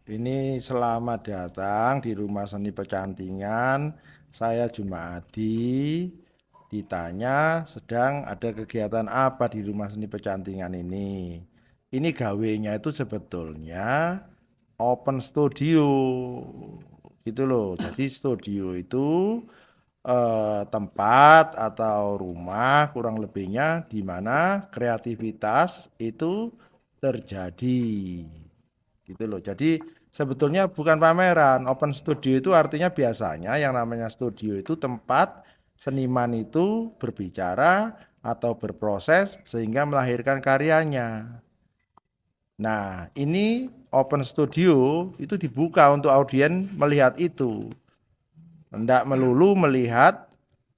Ini selamat datang di Rumah Seni Pecantingan. Saya Jumaadi. Ditanya sedang ada kegiatan apa di Rumah Seni Pecantingan ini. Ini gawenya itu sebetulnya open studio. Gitu loh. Jadi studio itu tempat atau rumah kurang lebihnya di mana kreativitas itu terjadi gitu loh. Jadi sebetulnya bukan pameran. Open studio itu artinya biasanya yang namanya studio itu tempat seniman itu berbicara atau berproses sehingga melahirkan karyanya. Nah, ini open studio itu dibuka untuk audiens melihat itu. Tidak melulu melihat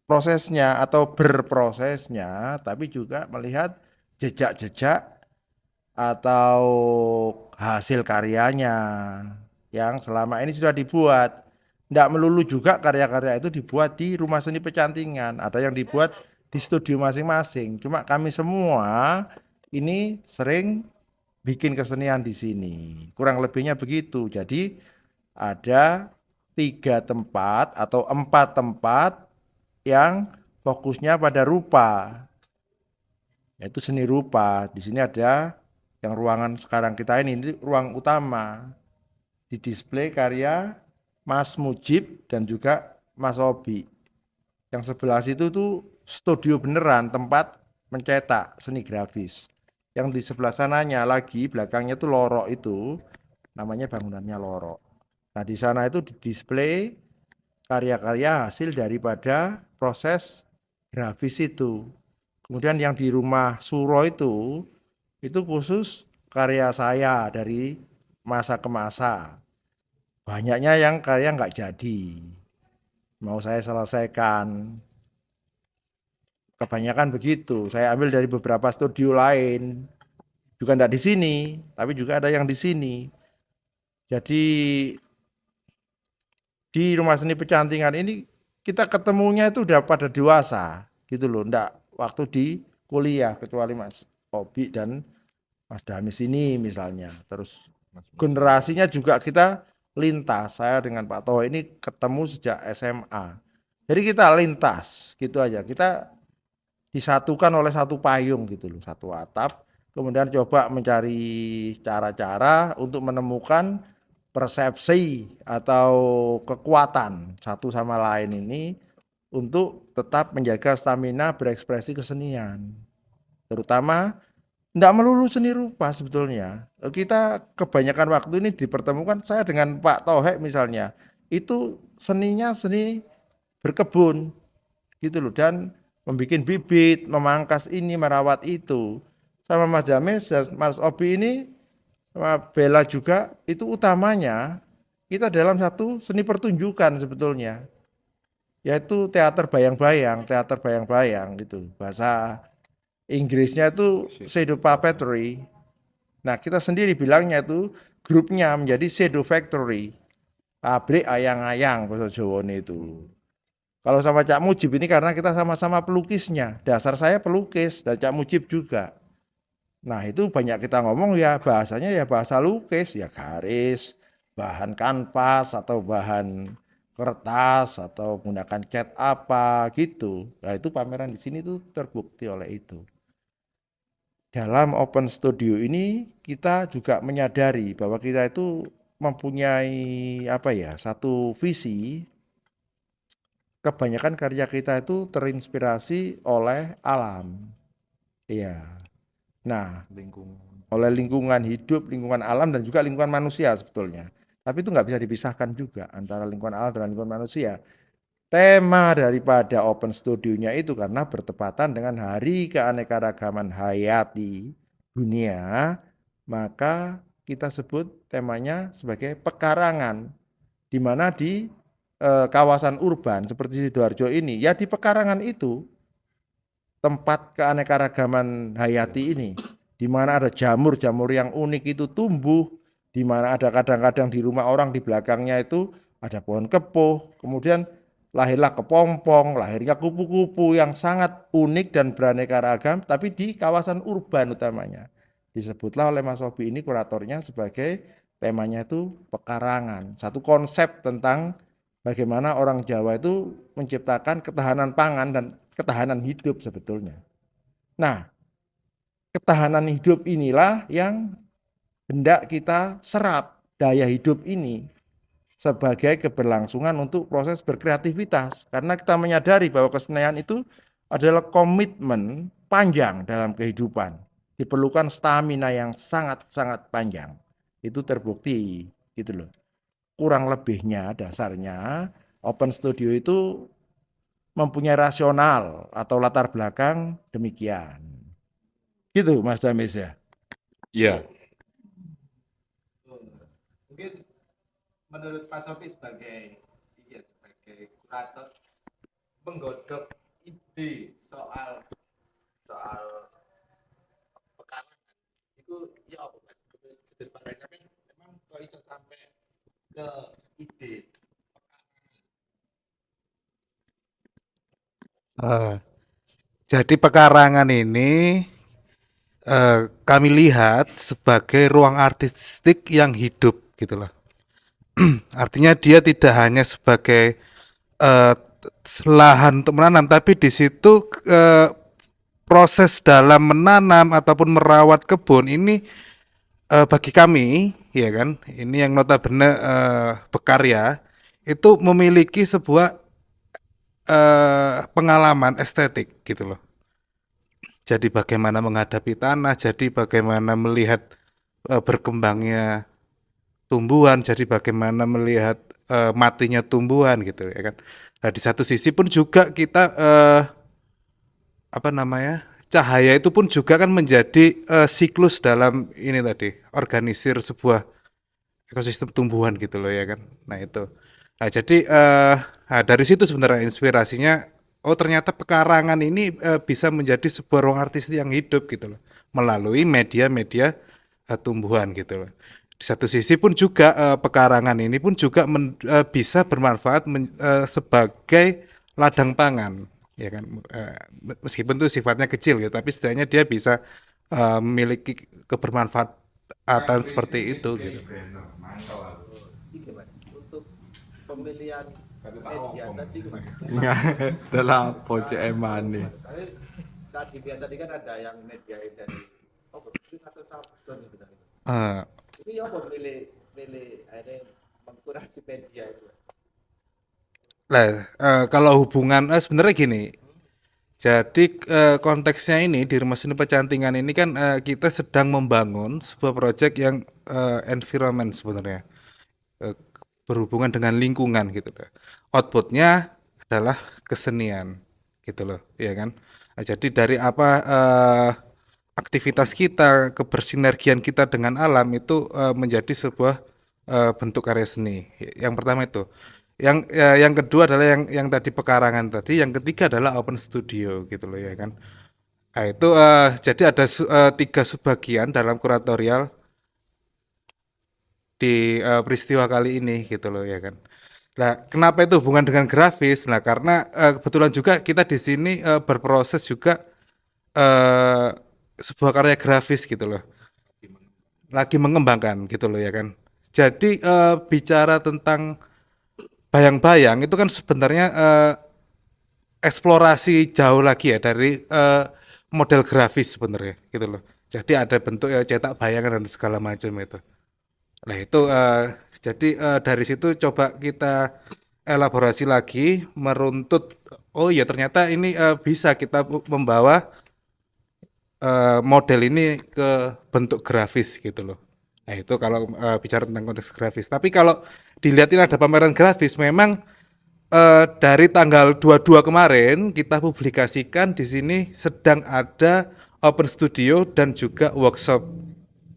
prosesnya atau berprosesnya, tapi juga melihat jejak-jejak atau hasil karyanya yang selama ini sudah dibuat. Tidak melulu juga karya-karya itu dibuat di Rumah Seni Pecantingan. Ada yang dibuat di studio masing-masing. Cuma kami semua ini sering bikin kesenian di sini. Kurang lebihnya begitu. Jadi ada 3 tempat atau 4 tempat yang fokusnya pada rupa, yaitu seni rupa. Di sini ada yang ruangan sekarang kita ini ruang utama. Di display karya Mas Mujib dan juga Mas Obi. Yang sebelah situ tuh studio beneran, tempat mencetak seni grafis. Yang di sebelah sananya lagi, belakangnya tuh lorok itu, namanya bangunannya lorok. Nah di sana itu di display karya-karya hasil daripada proses grafis itu. Kemudian yang di rumah Suro itu khusus karya saya dari masa ke masa. Banyaknya yang karya nggak jadi, mau saya selesaikan. Kebanyakan begitu. Saya ambil dari beberapa studio lain, juga nggak di sini, tapi juga ada yang di sini. Jadi di Rumah Seni Pecantingan ini kita ketemunya itu udah pada dewasa, gitu loh. Nggak waktu di kuliah, kecuali Mas Obi dan Mas Damis ini misalnya. Terus generasinya juga kita lintas. Saya dengan Pak Toho ini ketemu sejak SMA. Jadi kita lintas gitu aja. Kita disatukan oleh satu payung gitu loh, satu atap. Kemudian coba mencari cara-cara untuk menemukan persepsi atau kekuatan satu sama lain ini untuk tetap menjaga stamina berekspresi kesenian. Terutama tidak melulu seni rupa sebetulnya. Kita kebanyakan waktu ini dipertemukan saya dengan Pak Tohek misalnya. Itu seninya seni berkebun gitu loh, dan membuat bibit, memangkas ini, merawat itu. Sama Mas James, Mas Obi ini, sama Bella juga, itu utamanya kita dalam satu seni pertunjukan sebetulnya, yaitu teater bayang-bayang gitu. Bahasa Inggrisnya itu shadow puppetry. Nah, kita sendiri bilangnya itu grupnya menjadi shadow factory. Pabrik ayang-ayang bahasa Jawa itu. Kalau sama Cak Mujib ini karena kita sama-sama pelukisnya. Dasar saya pelukis dan Cak Mujib juga. Nah itu banyak kita ngomong ya bahasanya ya bahasa lukis, ya garis, bahan kanvas atau bahan kertas atau menggunakan cat apa gitu. Nah itu pameran di sini tuh terbukti oleh itu. Dalam open studio ini kita juga menyadari bahwa kita itu mempunyai apa ya, satu visi. Kebanyakan karya kita itu terinspirasi oleh alam. Iya. Nah, oleh lingkungan hidup, lingkungan alam dan juga lingkungan manusia sebetulnya. Tapi itu nggak bisa dipisahkan juga antara lingkungan alam dan lingkungan manusia. Tema daripada open studionya itu karena bertepatan dengan Hari Keanekaragaman Hayati Dunia, maka kita sebut temanya sebagai pekarangan, di mana di kawasan urban seperti Sidoarjo ini, ya di pekarangan itu tempat keanekaragaman hayati ini, di mana ada jamur-jamur yang unik itu tumbuh, di mana ada kadang-kadang di rumah orang di belakangnya itu ada pohon kepuh, kemudian lahirlah kepompong, lahirnya kupu-kupu yang sangat unik dan beraneka ragam, tapi di kawasan urban utamanya. Disebutlah oleh Mas Obi ini kuratornya sebagai temanya itu pekarangan. Satu konsep tentang bagaimana orang Jawa itu menciptakan ketahanan pangan dan ketahanan hidup sebetulnya. Nah, ketahanan hidup inilah yang hendak kita serap, daya hidup ini sebagai keberlangsungan untuk proses berkreativitas. Karena kita menyadari bahwa kesenian itu adalah komitmen panjang dalam kehidupan. Diperlukan stamina yang sangat-sangat panjang. Itu terbukti gitu loh. Kurang lebihnya dasarnya Open Studio itu mempunyai rasional atau latar belakang demikian. Gitu Mas Damis ya. Iya. Mungkin menurut Pak Sofi sebagai kurator menggodok ide soal pekarangan itu ya apa Mas? Jadi Pak Sofi memang kok iso sampai ke ide Jadi pekarangan ini kami lihat sebagai ruang artistik yang hidup gitu loh. Artinya dia tidak hanya sebagai eh, lahan untuk menanam, tapi di situ proses dalam menanam ataupun merawat kebun ini bagi kami, ya kan, ini yang notabene berkarya itu memiliki sebuah pengalaman estetik gitu loh. Jadi bagaimana menghadapi tanah, jadi bagaimana melihat berkembangnya tumbuhan, jadi bagaimana melihat matinya tumbuhan gitu ya kan. Nah di satu sisi pun juga kita apa namanya, cahaya itu pun juga kan menjadi siklus dalam ini tadi, organisir sebuah ekosistem tumbuhan gitu loh ya kan. Nah itu. Nah jadi nah, dari situ sebenarnya inspirasinya. Oh ternyata pekarangan ini bisa menjadi sebuah ruang artistik yang hidup gitu loh, melalui media-media tumbuhan gitu loh. Di satu sisi pun juga pekarangan ini pun juga bisa bermanfaat sebagai ladang pangan, ya kan. Meskipun itu sifatnya kecil gitu, tapi setidaknya dia bisa memiliki kebermanfaatan seperti itu gitu. Iki Mas untuk pemilihan media tadi Mas. Dalam pojok emane. Saya saat di tadi kan ada yang media dari Bukit atau Sabdon itu tadi. Eh, Itu ya apa milih akhirnya mengkurasi media itu. Kalau hubungan sebenarnya gini. Jadi konteksnya ini di Rumah Seni Pecantingan ini kan kita sedang membangun sebuah proyek yang environment sebenarnya, eh, berhubungan dengan lingkungan gitu loh. Outputnya adalah kesenian gitu loh, ya kan. Nah, jadi dari apa aktivitas kita, kebersinergian kita dengan alam itu menjadi sebuah bentuk karya seni. Yang pertama itu. Yang kedua adalah yang tadi pekarangan tadi, yang ketiga adalah open studio gitu loh ya kan. Nah, itu jadi ada 3 subbagian dalam kuratorial di peristiwa kali ini gitu loh ya kan. Nah, kenapa itu hubungan dengan grafis? Nah, karena kebetulan juga kita di sini berproses juga eh, sebuah karya grafis gitu loh. Lagi mengembangkan gitu loh ya kan. Jadi bicara tentang bayang-bayang itu kan sebenarnya eksplorasi jauh lagi ya dari model grafis sebenarnya gitu loh. Jadi ada bentuk cetak bayangan dan segala macam itu. Nah itu jadi dari situ coba kita elaborasi lagi, meruntut. Oh ya ternyata ini bisa kita membawa model ini ke bentuk grafis gitu loh. Nah itu kalau bicara tentang konteks grafis. Tapi kalau dilihatin ada pameran grafis, memang dari tanggal 22 kemarin kita publikasikan di sini sedang ada open studio dan juga workshop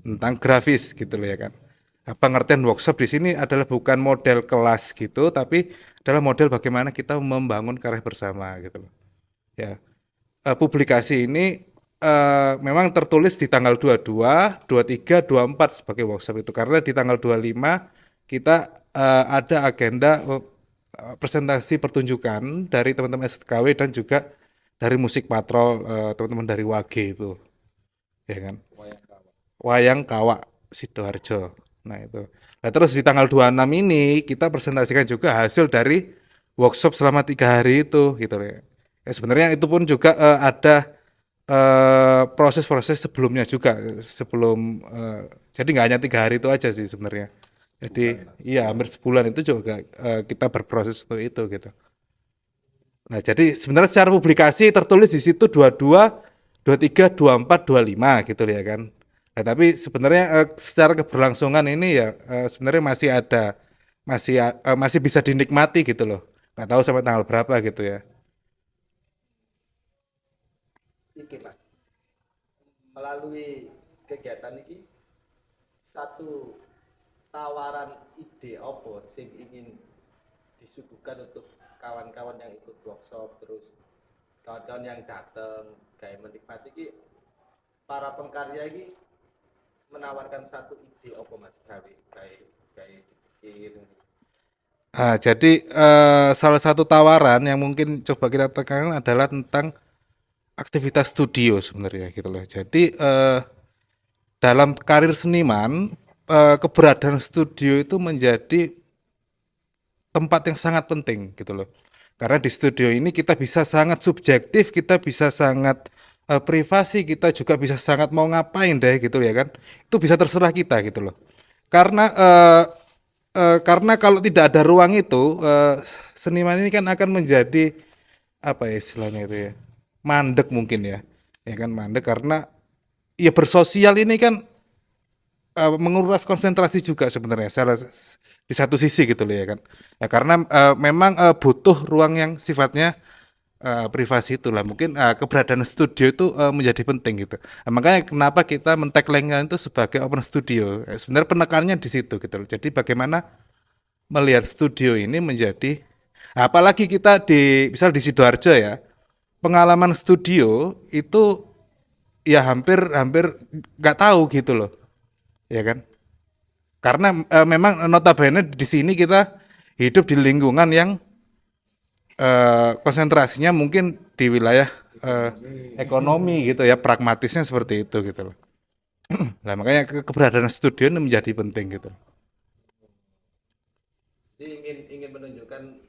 tentang grafis gitu loh ya kan. Nah, pengertian workshop di sini adalah bukan model kelas gitu, tapi adalah model bagaimana kita membangun karya bersama gitu loh. Ya. Publikasi ini memang tertulis di tanggal 22, 23, 24 sebagai workshop itu karena di tanggal 25 kita ada agenda presentasi pertunjukan dari teman-teman SKW dan juga dari musik patrol teman-teman dari Wage itu, ya kan. Wayang Kawak Sidoarjo. Nah itu. Nah terus di tanggal 26 ini kita presentasikan juga hasil dari workshop selama 3 hari itu gitu loh. Ya, sebenarnya itu pun juga ada proses-proses sebelumnya juga sebelum jadi nggak hanya 3 hari itu aja sih sebenarnya. Jadi iya hampir sebulan itu juga kita berproses untuk itu gitu. Nah jadi sebenarnya secara publikasi tertulis di situ 22, 23, 24, 25 gitu ya kan. Nah, tapi sebenarnya secara keberlangsungan ini ya sebenarnya masih bisa dinikmati gitu loh. Nggak tahu sampai tanggal berapa gitu ya. Iki Mas, melalui kegiatan ini satu tawaran ide apa sing ingin disuguhkan untuk kawan-kawan yang ikut workshop, terus kawan-kawan yang datang kayak menikmati ini, para pengkarya ini menawarkan satu ide apa Mas, kayak dipikir. Jadi salah satu tawaran yang mungkin coba kita tekankan adalah tentang aktivitas studio sebenarnya gitu loh. Jadi dalam karir seniman keberadaan studio itu menjadi tempat yang sangat penting gitu loh. Karena di studio ini kita bisa sangat subjektif, kita bisa sangat privasi, kita juga bisa sangat mau ngapain deh gitu ya kan. Itu bisa terserah kita gitu loh. Karena kalau tidak ada ruang itu seniman ini kan akan menjadi apa ya istilahnya itu ya, mandek mungkin ya kan mandek karena ya bersosial ini kan menguras konsentrasi juga sebenarnya di satu sisi gitu loh ya kan ya karena memang butuh ruang yang sifatnya privasi itulah mungkin keberadaan studio itu menjadi penting gitu. Nah, makanya kenapa kita men-tagline itu sebagai open studio sebenarnya penekanannya di situ gitu loh. Jadi bagaimana melihat studio ini menjadi apalagi kita misal di Sidoarjo ya pengalaman studio itu ya hampir nggak tahu gitu loh ya kan karena memang notabene di sini kita hidup di lingkungan yang konsentrasinya mungkin di wilayah ekonomi gitu ya pragmatisnya seperti itu gitu loh. Nah makanya keberadaan studio ini menjadi penting gitu. Jadi ingin menunjukkan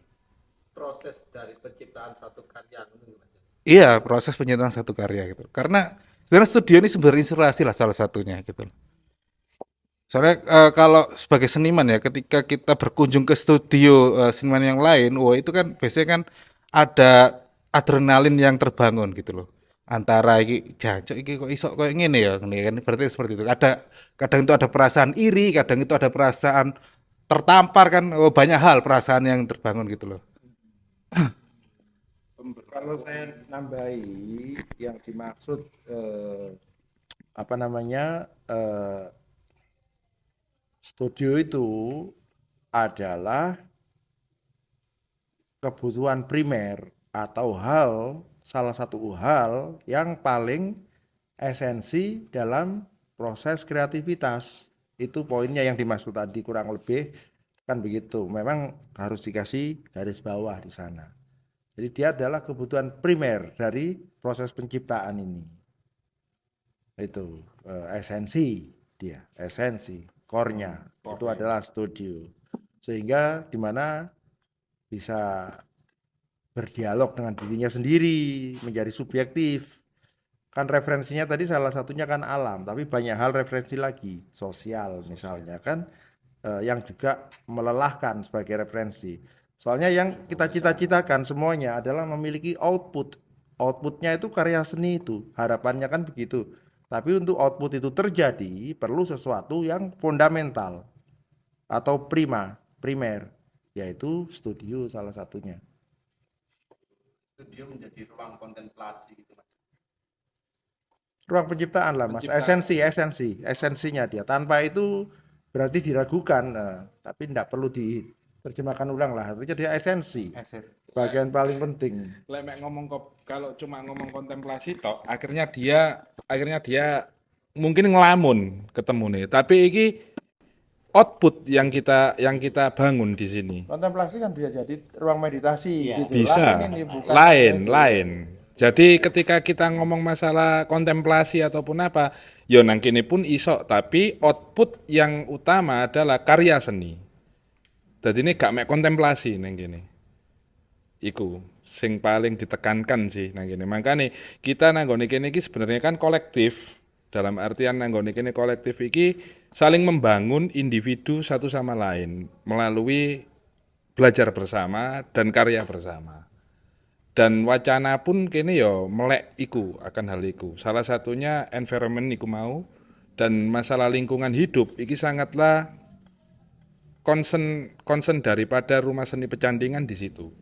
proses dari penciptaan satu karya gitu Mas. Iya proses penciptaan satu karya gitu karena sebenarnya studio ini sumber inspirasi lah salah satunya gitu. Soalnya kalau sebagai seniman ya, ketika kita berkunjung ke studio seniman yang lain, wah itu kan biasanya kan ada adrenalin yang terbangun gitu loh. Antara iki jancuk iki kok iso koyo ngene ya, ngene kan berarti seperti itu. Kadang itu ada perasaan iri, kadang itu ada perasaan tertampar kan, banyak hal perasaan yang terbangun gitu loh. Kalau saya nambahi yang dimaksud apa namanya studio itu adalah kebutuhan primer atau salah satu hal yang paling esensi dalam proses kreativitas. Itu poinnya yang dimaksud tadi kurang lebih kan begitu. Memang harus dikasih garis bawah di sana. Jadi dia adalah kebutuhan primer dari proses penciptaan ini. Itu esensi dia, esensi. Core-nya itu adalah studio sehingga dimana bisa berdialog dengan dirinya sendiri menjadi subjektif kan referensinya tadi salah satunya kan alam tapi banyak hal referensi lagi sosial misalnya kan yang juga melelahkan sebagai referensi soalnya yang kita cita-citakan semuanya adalah memiliki outputnya itu karya seni itu harapannya kan begitu. Tapi untuk output itu terjadi perlu sesuatu yang fundamental atau primer, yaitu studio salah satunya. Studio menjadi ruang kontemplasi gitu Mas. Ruang penciptaan lah Mas, esensinya dia. Tanpa itu berarti diragukan, tapi tidak perlu diterjemahkan ulang lah. Itu jadi esensi, bagian paling penting. Kalau cuma ngomong kontemplasi tok, akhirnya dia mungkin ngelamun ketemu nih. Tapi iki output yang kita bangun di sini. Kontemplasi kan bisa jadi ruang meditasi gitu. Bisa. Ini bukan Lain. Jadi ketika kita ngomong masalah kontemplasi ataupun apa, yo nang kene pun iso, tapi output yang utama adalah karya seni. Jadi ini gak mek kontemplasi nang kene. Iku sing paling ditekankan sih nang kene. Makanya kita nang gone kene iki sebenarnya kan kolektif. Dalam artian nang gone kene kolektif iki saling membangun individu satu sama lain melalui belajar bersama dan karya bersama. Dan wacana pun kene yo melek iku akan hal iku. Salah satunya environment iku mau dan masalah lingkungan hidup iki sangatlah concern daripada Rumah Seni Pecandingan di situ.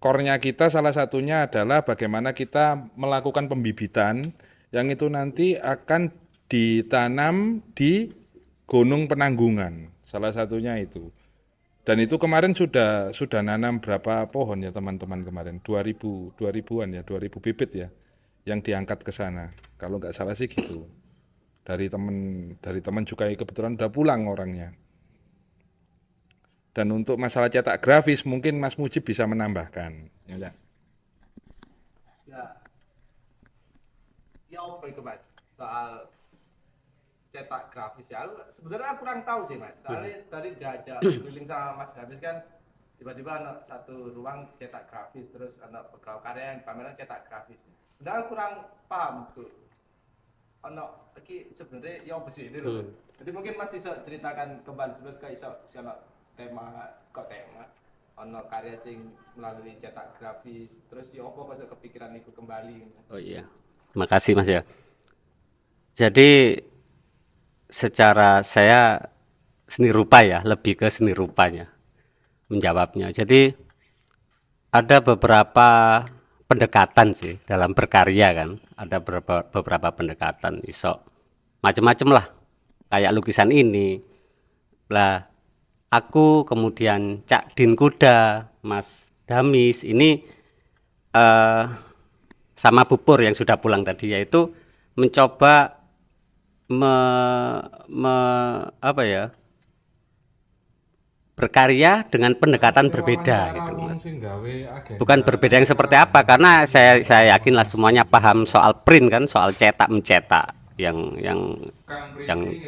Core-nya kita salah satunya adalah bagaimana kita melakukan pembibitan yang itu nanti akan ditanam di Gunung Penanggungan. Salah satunya itu. Dan itu kemarin sudah nanam berapa pohon ya teman-teman kemarin? 2000-an ya, 2000 bibit ya yang diangkat ke sana. Kalau nggak salah sih gitu. Dari teman juga kebetulan udah pulang orangnya. Dan untuk masalah cetak grafis mungkin Mas Mujib bisa menambahkan. Ya. Ya apa itu Mas? Soal cetak grafis ya. Sebenarnya aku kurang tahu sih Mas. Soalnya tadi diajak keliling sama Mas Davis kan tiba-tiba ada satu ruang cetak grafis terus ada beberapa karya yang pameran cetak grafis. Sebenarnya aku kurang paham tuh. Ono iki sebenarnya ya apa sih ini loh. Jadi mungkin Mas bisa ceritakan kembali sebenarnya iso tema ono karya sing melalui cetak grafis terus ya apa kok kepikiran itu kembali. Oh iya. Makasih Mas ya. Jadi secara saya seni rupa ya, lebih ke seni rupanya menjawabnya. Jadi ada beberapa pendekatan sih dalam berkarya kan. Ada beberapa pendekatan iso macam-macam lah. Kayak lukisan ini. Lah aku kemudian Cak Din Kuda, Mas Damis ini sama Pupur yang sudah pulang tadi yaitu mencoba berkarya dengan pendekatan berbeda gitu Mas. Bukan berbeda yang seperti apa karena saya yakinlah semuanya paham soal print kan, soal cetak mencetak yang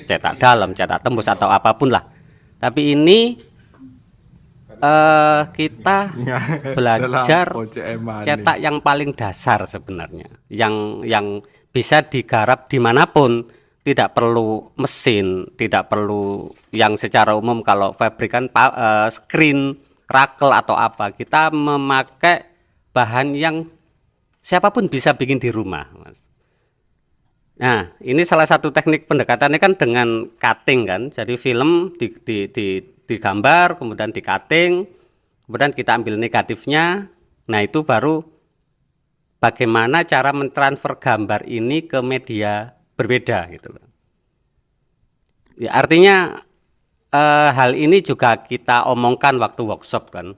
cetak dalam, cetak tembus atau apapun lah. Tapi ini kita belajar cetak yang paling dasar sebenarnya, yang bisa digarap dimanapun, tidak perlu mesin, tidak perlu yang secara umum kalau fabrikan screen, rakel atau apa, kita memakai bahan yang siapapun bisa bikin di rumah, Mas. Nah, ini salah satu teknik pendekatannya kan dengan cutting kan, jadi film digambar, kemudian di cutting, kemudian kita ambil negatifnya. Nah itu baru bagaimana cara mentransfer gambar ini ke media berbeda gitu loh. Ya, artinya hal ini juga kita omongkan waktu workshop kan.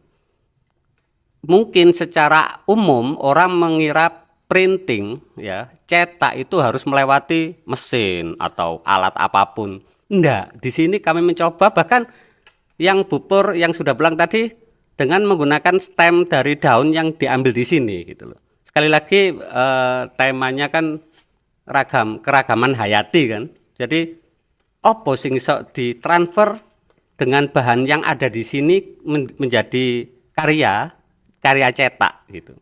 Mungkin secara umum orang mengira printing ya, cetak itu harus melewati mesin atau alat apapun. Enggak, di sini kami mencoba bahkan yang Pupur yang sudah bilang tadi dengan menggunakan stem dari daun yang diambil di sini gitu loh. Sekali lagi temanya kan keragaman hayati kan. Jadi opo sing iso ditransfer dengan bahan yang ada di sini menjadi karya cetak gitu.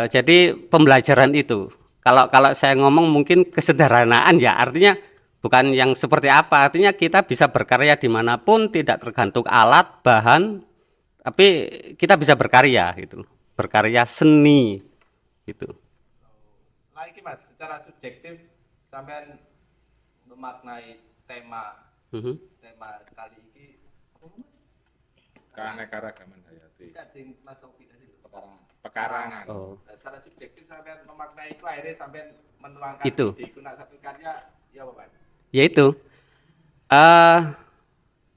Jadi pembelajaran itu kalau saya ngomong mungkin kesederhanaan ya, artinya bukan yang seperti apa, artinya kita bisa berkarya dimanapun, tidak tergantung alat, bahan, tapi kita bisa berkarya gitu, berkarya seni gitu. Lagi Mas, secara subjektif sampai memaknai tema kali ini apa Mas? Keanekaragaman hayati. Tidak sing Mas Sofi tadi Pekarangan. Oh. Secara subjektif sampai memaknai itu akhirnya sampai menuangkan Itu. ide satu karya ya apa Mas? Yaitu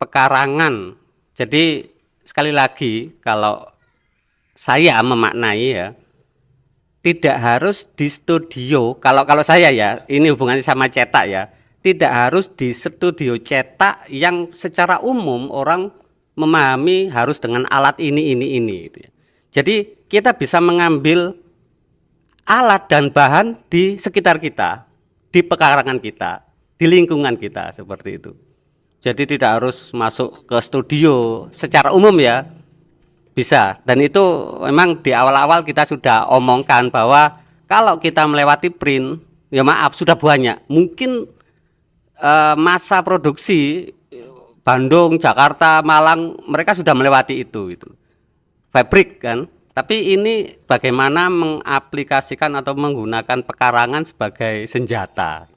pekarangan. Jadi sekali lagi kalau saya memaknai ya, tidak harus di studio. Kalau saya ya, ini hubungannya sama cetak ya, tidak harus di studio cetak yang secara umum orang memahami harus dengan alat ini gitu ya. Jadi kita bisa mengambil alat dan bahan di sekitar kita, di pekarangan kita, di lingkungan kita seperti itu. Jadi tidak harus masuk ke studio secara umum ya, bisa. Dan itu memang di awal-awal kita sudah omongkan bahwa kalau kita melewati print, ya maaf sudah banyak. Mungkin masa produksi Bandung, Jakarta, Malang, mereka sudah melewati itu. Fabrik kan. Tapi ini bagaimana mengaplikasikan atau menggunakan pekarangan sebagai senjata,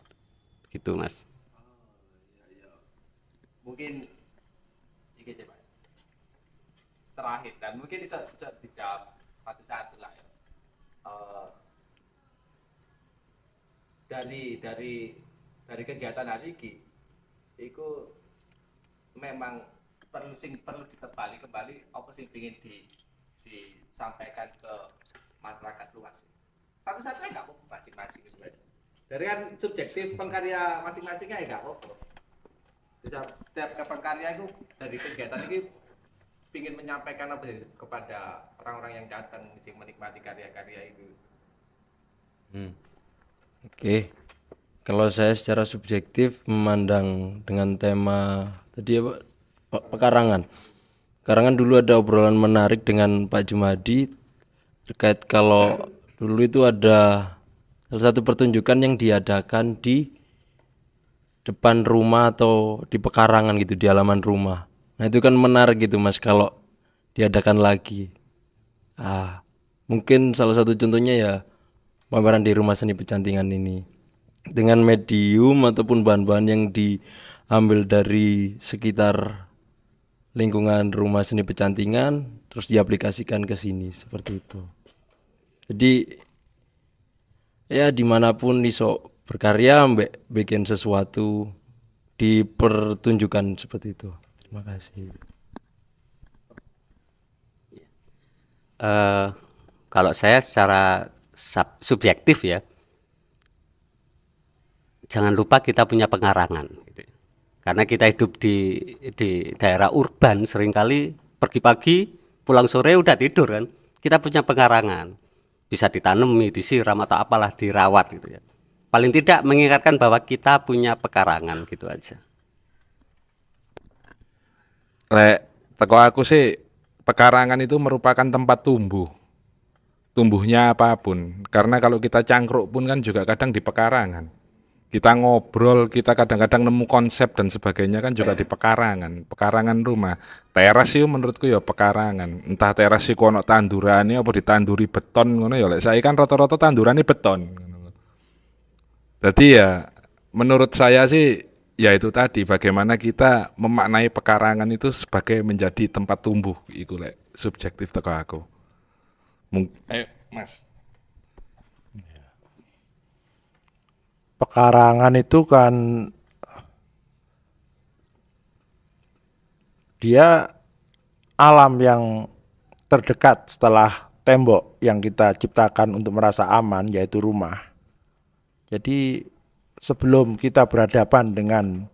gitu Mas. Mungkin ini aja Mas. Terakhir dan mungkin bisa dijawab satu-satu lah ya. Dari kegiatan hari ini, itu memang perlu ditebali kembali apa sih ingin disampaikan ke masyarakat luas. Satu-satunya nggak apa-apa masing-masing sebenarnya. Dari kan subjektif pengkarya masing-masingnya ya nggak apa-apa. Setiap pengkarya itu dari kegiatan ini ingin menyampaikan apa sih kepada orang-orang yang datang yang menikmati karya-karya itu. Oke. Kalau saya secara subjektif memandang dengan tema tadi apa pekarangan. Pekarangan dulu ada obrolan menarik dengan Pak Jumadi terkait kalau dulu itu ada salah satu pertunjukan yang diadakan di depan rumah atau di pekarangan gitu di halaman rumah. Nah itu kan menarik gitu Mas kalau diadakan lagi. Mungkin salah satu contohnya ya pameran di Rumah Seni Pecantingan ini dengan medium ataupun bahan-bahan yang diambil dari sekitar lingkungan Rumah Seni Pecantingan terus diaplikasikan ke sini seperti itu. Jadi ya dimanapun iso berkarya bikin sesuatu dipertunjukkan seperti itu. Terima kasih. Kalau saya secara subjektif ya, jangan lupa kita punya pengarangan gitu. Karena kita hidup di daerah urban, seringkali pergi pagi pulang sore udah tidur kan. Kita punya pengarangan, bisa ditanami, disiram atau apalah dirawat gitu ya. Paling tidak mengingatkan bahwa kita punya pekarangan gitu aja. Teko aku sih pekarangan itu merupakan tempat tumbuhnya apapun. Karena kalau kita cangkruk pun kan juga kadang di pekarangan. Kita ngobrol, kita kadang-kadang nemu konsep dan sebagainya kan juga di pekarangan rumah. Teras itu menurutku ya pekarangan. Entah teras iku ono tandurane apa ditanduri beton ngono ya lek saya kan rata-rata tandurane beton. Jadi ya menurut saya sih ya itu tadi bagaimana kita memaknai pekarangan itu sebagai menjadi tempat tumbuh iku lek subjektif teko aku. Ayo Mas. Pekarangan itu kan dia alam yang terdekat setelah tembok yang kita ciptakan untuk merasa aman yaitu rumah. Jadi sebelum kita berhadapan dengan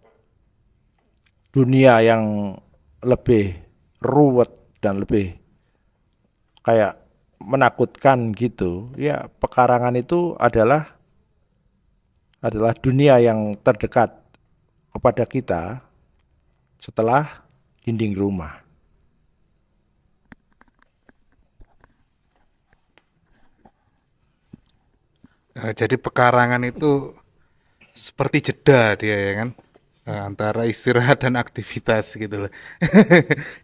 dunia yang lebih ruwet dan lebih kayak menakutkan gitu, ya pekarangan itu adalah dunia yang terdekat kepada kita setelah dinding rumah. Jadi pekarangan itu seperti jeda dia ya kan, antara istirahat dan aktivitas gitu loh.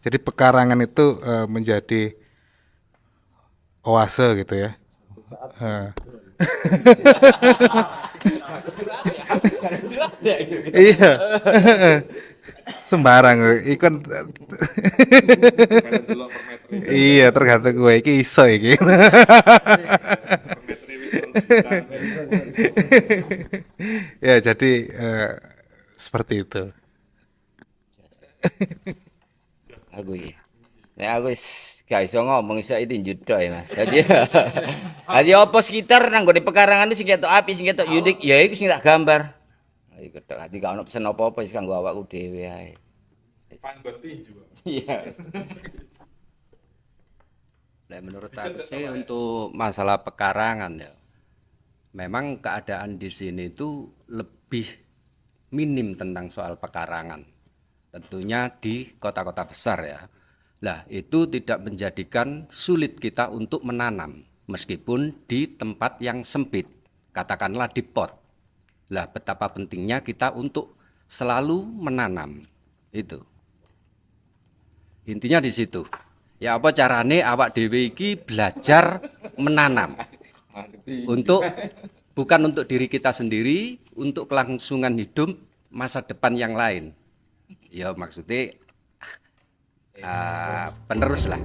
Jadi pekarangan itu menjadi oase gitu ya. Iya. Sembarang ikon. Iya, tergantung gue iki iso iki. Ya, jadi seperti itu. Aku gak iso ngomong iso itu judo ya Mas. Jadi apa sekitar nang gone pekarangan sing ketok api sing ketok unik ya iku sing tak gambar. Iku tok ati gak ono pesen apa-apa wis kanggo awakku dhewe ae. Panggon tinju. Iya. Nah, menurut aku sih untuk masalah pekarangan ya, memang keadaan di sini itu lebih minim tentang soal pekarangan. Tentunya di kota-kota besar ya. Nah, itu tidak menjadikan sulit kita untuk menanam, meskipun di tempat yang sempit, katakanlah di pot. Lah, betapa pentingnya kita untuk selalu menanam. Itu. Intinya di situ. Ya apa carane awak dhewe iki belajar menanam. Untuk bukan untuk diri kita sendiri, untuk kelangsungan hidup masa depan yang lain. Ya maksudnya penerus lah.